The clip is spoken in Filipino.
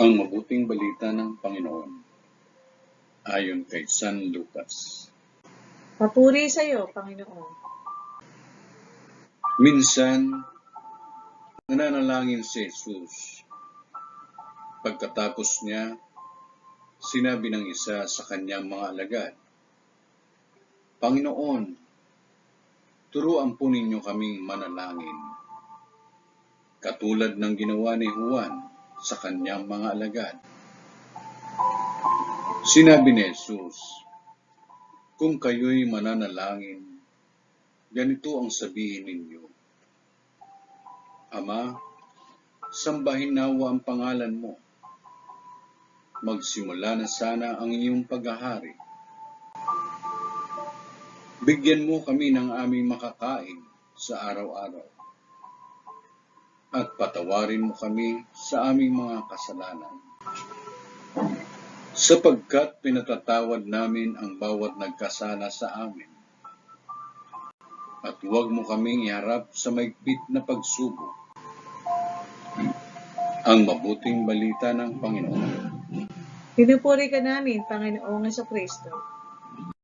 Ang mabuting balita ng Panginoon ayon kay San Lucas. Papuri sa iyo, Panginoon. Minsan, nananalangin si Jesus. Pagkatapos niya, sinabi ng isa sa kanyang mga alagad, Panginoon, turuan po ninyo kaming manalangin, katulad ng ginawa ni Juan sa kanyang mga alagad. Sinabi ni Jesus, kung kayo'y mananalangin, ganito ang sabihin ninyo, Ama, sambahin nawa ang pangalan mo. Magsimula na sana ang iyong paghahari. Bigyan mo kami ng aming makakain sa araw-araw. At patawarin mo kami sa aming mga kasalanan. Sapagkat pinatatawad namin ang bawat nagkasala sa amin. At huwag mo kaming iharap sa maigpit na pagsubok. Ang mabuting balita ng Panginoon. Pinupuri ka namin, Panginoong Jesucristo.